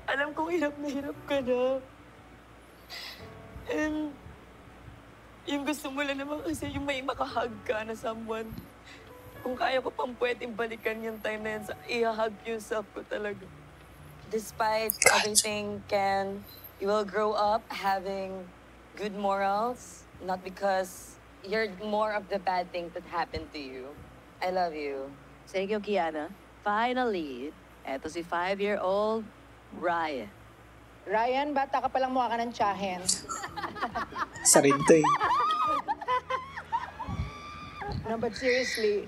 alam kong hirap na hirap ka na. And yung gusto mo lang naman kasi yung may makahug ka na someone. Kung kaya ko pang pwedeng balikan yung time na yan, i-hug yourself ko talaga. Despite everything, Ken, you will grow up having good morals, not because you're more of the bad things that happened to you. I love you. Thank you, Kiana. Finally, eto si 5-year-old Ryan. Ryan, bata ka palang mukha ka ng tiyahin. Sa rin to eh. No, but seriously,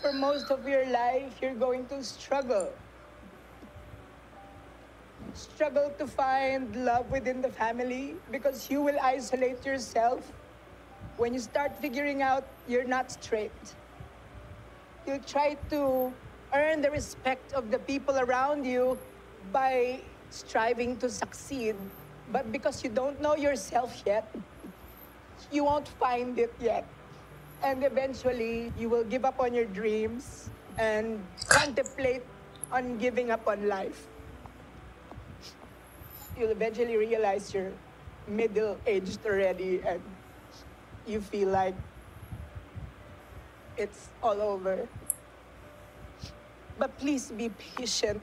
for most of your life, you're going to struggle. Struggle to find love within the family because you will isolate yourself when you start figuring out you're not straight. You'll try to earn the respect of the people around you by striving to succeed, but because you don't know yourself yet, you won't find it yet. And eventually, you will give up on your dreams and contemplate on giving up on life. You'll eventually realize you're middle-aged already and you feel like it's all over. But please be patient.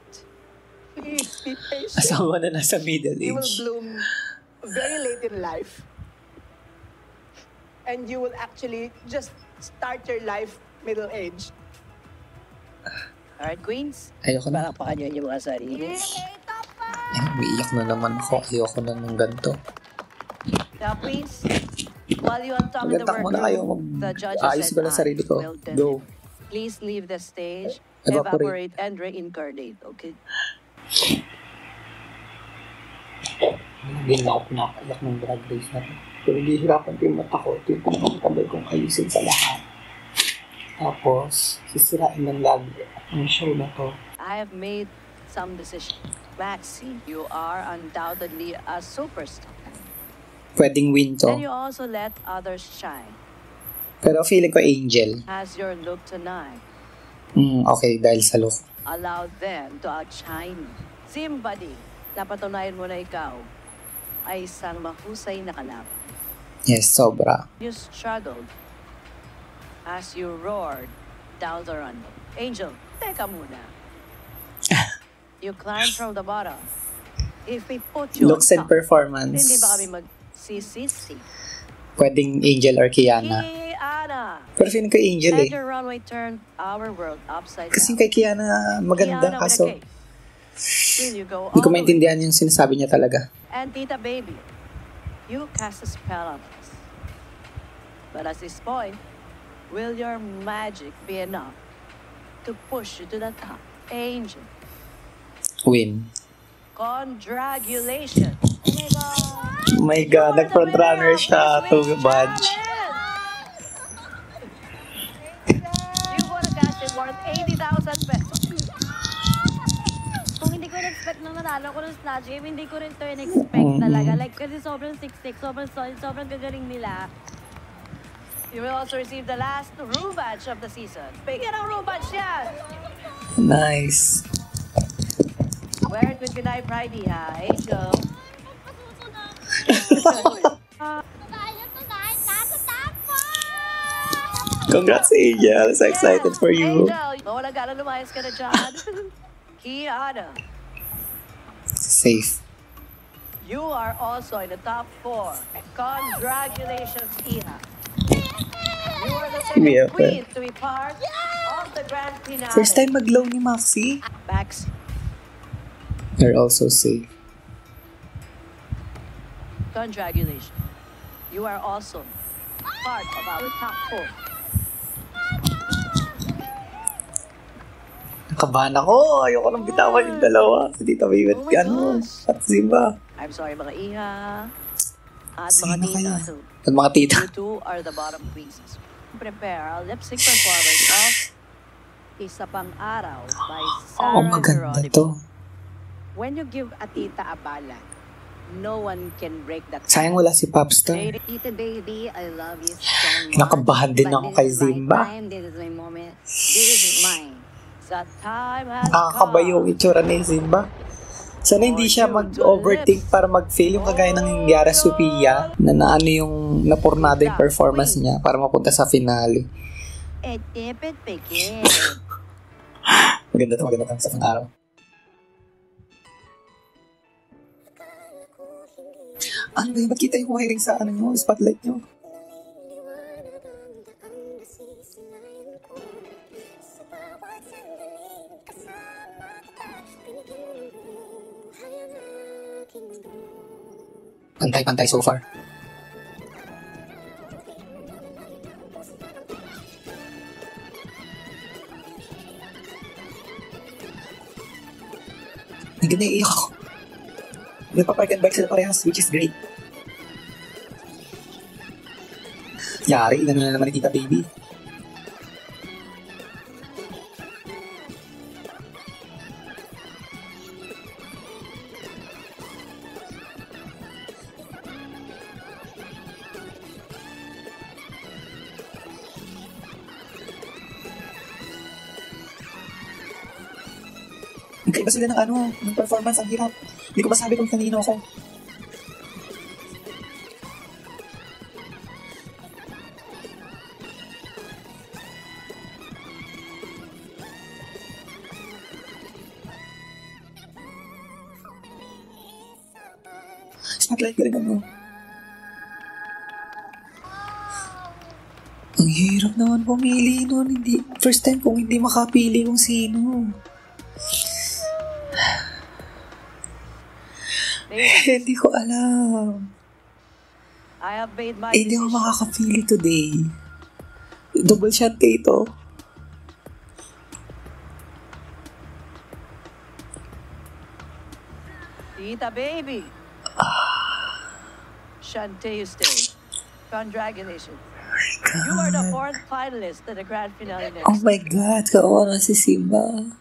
Please be patient. Asawa na nasa middle You will age. bloom very late in life. And you will actually just start your life middle-aged. Alright, Queens. Ayoko na. Palakpakan niyo yung mga sarili. Ay, umiiyak na naman ako. Ayoko na ng ganito. Now, Queens, while you untalk in the Maganda muna kayo. workroom, the judges Ayos ko said lang sarili ko. well done. Go. Please leave the stage, Evaporate. evaporate, and reincarnate, okay? Hindi na ako pinapaiyak ng Drag Race na to. Pero hihirapan ko yung mata ko. Ito yung pinakamatabay kong ayusin sa lahat. Tapos, sisirain ng lagi ang show na to. I have made some decisions. Maxi, you are undoubtedly a superstar. Pwedeng win to. And you also let others shine. Pero feeling ko Angel. As your look tonight, Okay, dahil sa look. allow them to outshine you. Simbadi, napatunayan mo na ikaw ay isang mahusay na kalaban. Yes, sobra. You struggled as you roared down the runway. Angel, teka muna. You climbed from the bottom. If we put you Looks on and top, performance. hindi ba kami magsisisi? Pwedeng Angel or Kiana. Kiana! Pero feeling ko Angel And eh. your runway turned our world upside Kasi down. kay Kiana maganda. Kiana with a Kaso, K. Will you go hindi ko all the way? maintindihan yung sinasabi niya talaga. And Tita Baby, you cast a spell on us. But at this point, will your magic be enough to push you to the top? Angel, Win. congratulations. Oh my God, nag-frontrunner siya to badge. You won a casket worth 80,000 pesos. Kung hindi ko in-expect na nanalo ko ng Snatch Game, hindi ko rin to in-expect talaga. Like, kasi sobrang siksik, sobrang solid, sobrang gagaling nila. You will also receive the last Rue badge of the season. Bigyan ng Rue badge yan! Nice. Wear it with Pinay Pride, ha? Angel. Congrats, Angel. So excited for you. Angel, mawala gana lumayas ka na dyan. Kiana, Safe. you are also in the top 4. Congratulations, Iha. You are the second Yeah, queen to be part of the grand finale. First time mag-low ni Maxi. Max, They're also safe. congratulations. You are also part of our top 4. Nakabahan ako. Ayoko nang bitawan yung dalawa. Si Tita Baby at at Zimba. I'm sorry, mga Iha. At mga Sino tita. kaya? At mga tita. You two are the bottom queens. Prepare a lip-sync performance of Isa Pang Araw by Sarah maganda Geronimo. to. When you give a tita a ballad, no one can break that. Sayang wala si Popstar. Tita Baby, I love you so much. Kinakabahan din But ako this kay is my Zimba. time, this is my moment. This is mine. The time has Nakakabayo yung itsura ni Zimba. Sana hindi siya mag-overthink para mag-fail yung kagaya ng nangyari sa Sophia na naano yung napurnado yung performance niya para mapunta sa finale. Etipid Pekin. Maganda to sa araw. Ano ba yung ba't kita yung wiring sa ano nyo, spotlight nyo? Pantay-pantay so far. Ang ganda iiyak ako. Nagpa-park and bike sila parehas, which is great. Yari, inano na naman ni Tita Baby. Magkaiba sila ng performance. Ang hirap. Hindi ko masabi kung kanino ako. Spotlight, galingan mo. Ang hirap naman pumili nun. First time kong hindi makapili kung sino. Hindi ko alam. Hindi ako makakapili today. Double shot kayo ito. Tita baby. Shantae, you stay. Congratulations. You are the 4th finalist at the grand finale next. Oh my God, kawawa na si Simba.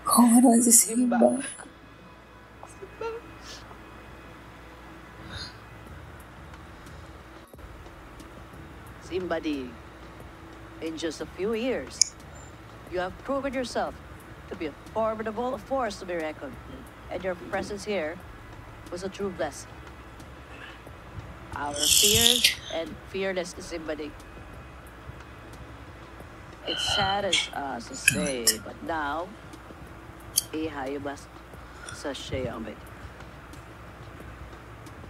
Kawawa na si Simba. Simba D, in just a few years, you have proven yourself to be a formidable force to be reckoned with, and your presence here was a true blessing. Our fears and fearless Simba D. It's sad as us to say, but now, ihayabas sa Shayamit.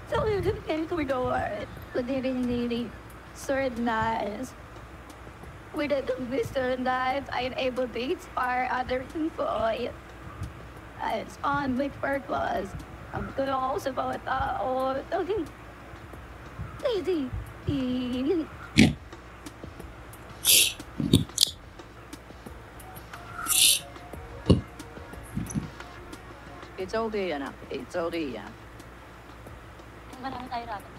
So we know what? But they really certain nice. With the certain nights, I am able to inspire other people. It's on my purpose. I'm gonna also about talking lazy. It's okay, anak. It's okay, yeah. Marami tayo rapat.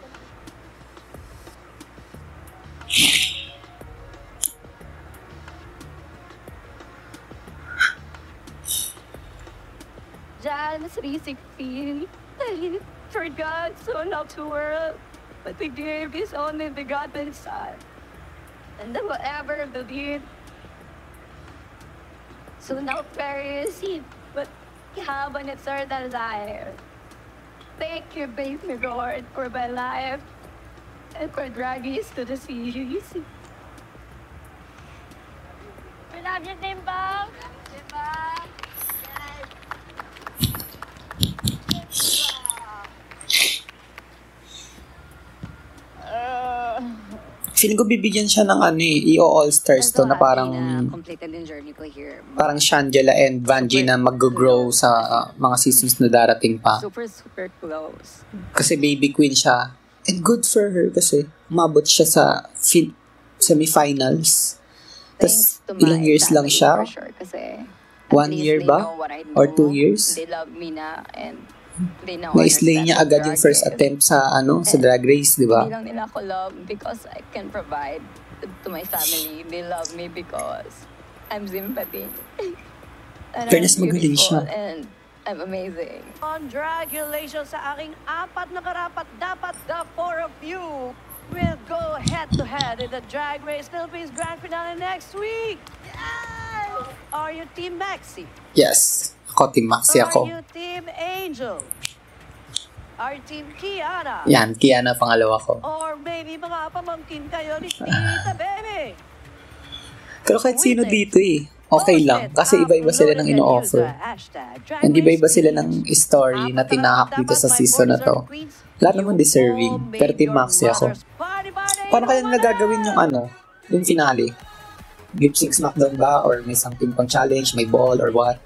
John 3:16. For God so loved the world, but He gave His only begotten Son, and that whatever believed so not perish, but have an eternal life. Thank you, baby Lord, for my life and for dragging us to the seas. We love you, Simba. Simba. Feeling ko bibigyan siya ng EO All-Stars to na parang completed yung journey ko here. Parang Shangela and Vanjie na mag-grow sa mga seasons na darating pa. Super close. Kasi baby queen siya. And good for her kasi umabot siya sa semifinals. Tapos ilang years lang siya? Sure, kasi 1 year ba? Or 2 years? They love me na and na-slay niya agad yung first attempt sa sa Drag Race, di ba? Hindi lang nila ako love because I can provide to my family. They love me because I'm sympathy. Fairness, magaling siya. And I'm amazing. Congratulations sa aking 4 na karapat dapat. The 4 of you will go head-to-head in the Drag Race Philippines Grand Finale next week. Yes! Are you Team Maxi? Yes. Ako, Team Maxi ako. Are you Team Angel? Are you Team Kiana? Yan, Kiana pangalawa ko. Or maybe mga pamangkin kayo ni Tita Baby? Pero kahit sino dito okay lang. Kasi iba-iba sila ng ino-offer. And iba-iba sila ng story na tinahak dito sa season na to. Lahat naman deserving. Pero Team Maxi ako. Paano kaya nagagawin yung finale? Lip Sync Smackdown ba? Or may something pang challenge? May ball or what?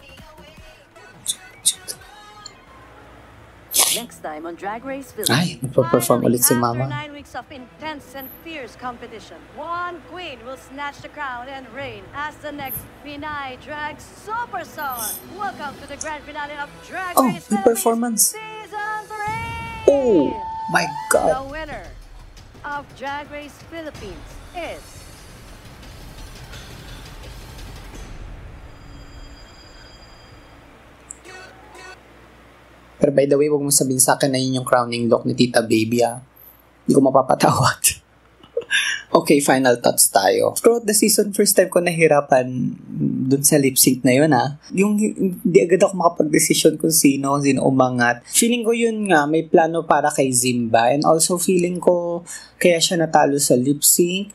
Next time on Drag Race Ay, Philippines. nagpa-perform ulit si Mama. After 9 weeks of intense and fierce competition, one queen will snatch the crown and reign as the next Pinay Drag Superstar. Welcome to the grand finale of Drag Race Philippines performance. Season 3. Oh my God. The winner of Drag Race Philippines is Pero by the way, huwag mo sabihin sa akin na yun yung crowning look ni Tita Baby, Hindi ko mapapatawad. Okay, final thoughts tayo. Throughout the season, first time ko nahirapan dun sa lip sync na yun Yung hindi agad ako makapag-desisyon kung sino umangat. Feeling ko yun nga, may plano para kay Zimba. And also feeling ko kaya siya natalo sa lip sync.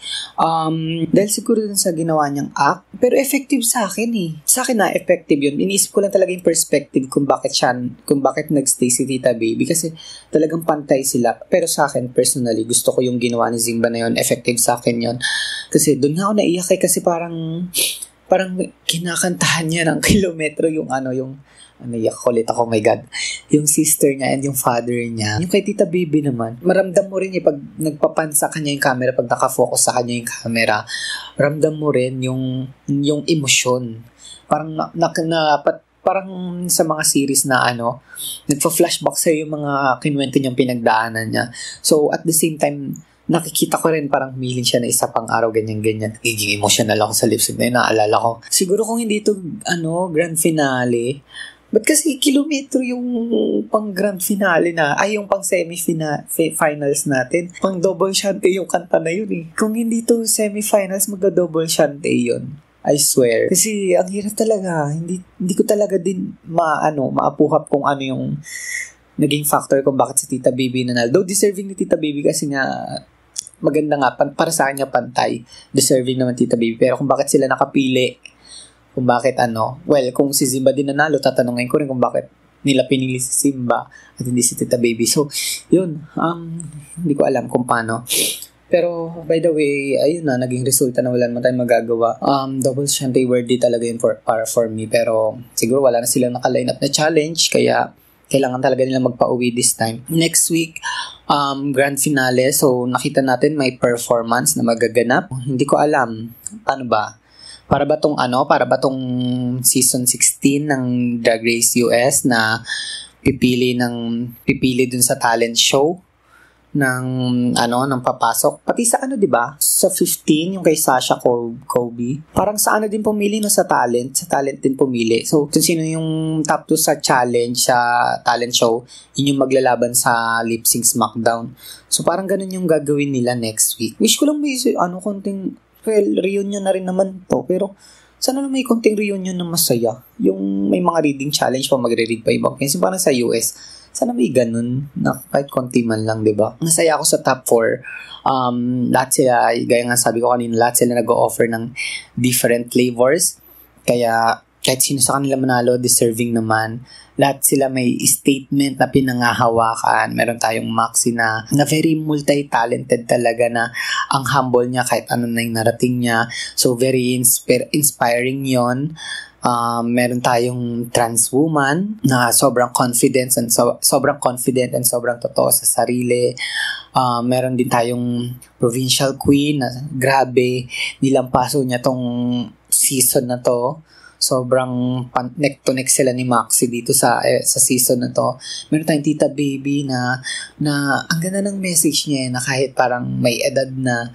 Dahil siguro dun sa ginawa niyang act. Pero effective sa akin Sa akin na effective yun. Iniisip ko lang talaga yung perspective kung bakit nagstay si Tita Baby. Kasi talagang pantay sila. Pero sa akin, personally, gusto ko yung ginawa ni Zimba na yun. Effective sa akin yun. Kasi doon nga ako naiyak kasi parang kinakantahan niya ng kilometro yung iyak ulit ako, oh my God. Yung sister niya and yung father niya. Yung kay Tita Baby naman, maramdam mo rin pag nagpapansa kanya yung camera, pag nakafocus sa kanya yung camera, ramdam mo rin yung emosyon. Parang parang sa mga series na nagpa-flashback sa'yo yung mga kinuwento niyang pinagdaanan niya. So, at the same time, nakikita ko rin parang humilin siya na isa pang araw, ganyan-ganyan. Nagiging emotional ako sa lip sync na yun, naalala ko. Siguro kung hindi ito, grand finale, ba't kasi kilometro yung pang grand finale yung pang semi-finals natin. Pang double shante yung kanta na yun Kung hindi to semi-finals, magda-double shante yun. I swear. Kasi ang hirap talaga. Hindi ko talaga din maapuhap kung ano yung naging factor kung bakit si Tita Baby nanalo. Though deserving ni Tita Baby kasi nga maganda nga, para sa kanya pantay. Deserving naman Tita Baby. Pero kung bakit sila nakapili, kung bakit kung si Zimba din nanalo, tatanungin ko rin kung bakit nila pinili si Zimba at hindi si Tita Baby. So, yun. Hindi ko alam kung paano. Pero, by the way, ayun naging resulta na wala naman tayong magagawa. Double shante worthy talaga yun para for me. Pero, siguro wala na silang naka-line up na challenge, kaya kailangan talaga nila magpa-uwi this time. Next week, grand finale. So, nakita natin may performance na magaganap. Hindi ko alam. Paano ba? Para ba tong season 16 ng Drag Race US na pipili dun sa talent show ng papasok. Pati sa di ba? Sa 15, yung kay Sasha Kobe. Parang sa din pumili sa talent din pumili. So, kung sino yung top 2 sa challenge, sa talent show, yun yung maglalaban sa Lip Sync Smackdown. So, parang ganun yung gagawin nila next week. Wish ko lang may konting, reunion na rin naman to. Pero, sana lang may konting reunion na masaya. Yung may mga reading challenge pa, magre-read pa ibang. Kasi parang sa US, sana may ganun na kahit konti man lang, diba? Nasaya ako sa top 4. Lahat sila, gaya nga sabi ko kanina, lahat sila nag-o-offer ng different flavors. Kaya kahit sino sa kanila manalo, deserving naman. Lahat sila may statement na pinangahawakan. Meron tayong Maxi na very multi-talented talaga, na ang humble niya kahit ano na yung narating niya. So very inspiring yon. Meron tayong trans woman na sobrang confident and sobrang totoo sa sarili. Meron din tayong provincial queen na grabe, nilampaso niya tong season na to. Sobrang neck to neck sila ni Maxi dito sa season na to. Meron tayong Tita Baby na ang ganda ng message niya na kahit parang may edad na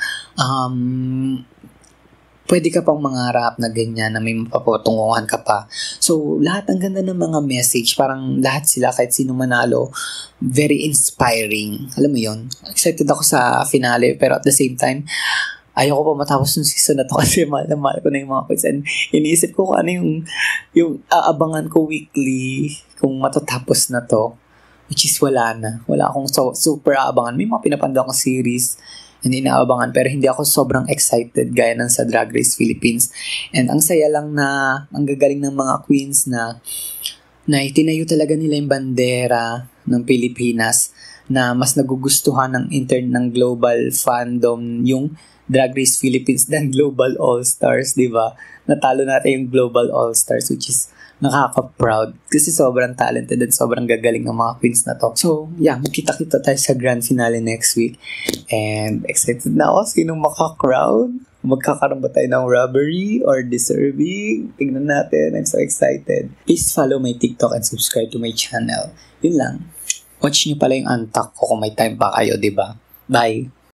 pwede ka pang mangarap na ganyan, na may mapapatunguhan ka pa. So, lahat ang ganda ng mga message. Parang lahat sila, kahit sino manalo, very inspiring. Alam mo yon. Excited ako sa finale, pero at the same time, ayoko pa matapos ng season na to kasi mahal na mahal ko na yung mga quotes. And iniisip ko kung ano yung aabangan ko weekly kung matatapos na to. Which is wala na. Wala akong super aabangan. May mga pinapanood akong series hindi inaabangan, pero hindi ako sobrang excited gaya ng sa Drag Race Philippines. And ang saya lang na, ang gagaling ng mga queens na itinayo talaga nila yung bandera ng Pilipinas, na mas nagugustuhan ng global fandom yung Drag Race Philippines than Global All-Stars, di ba? Natalo natin yung Global All-Stars, which is nakaka-proud kasi sobrang talented at sobrang gagaling ng mga queens na to. So, yeah, magkita-kita tayo sa grand finale next week. And excited na ako sinong maka-crown. Magkakaroon ba tayo ng robbery or deserving? Tignan natin. I'm so excited. Please follow my TikTok and subscribe to my channel. Yun lang. Watch nyo pala yung antak ko kung may time pa kayo, diba? Bye!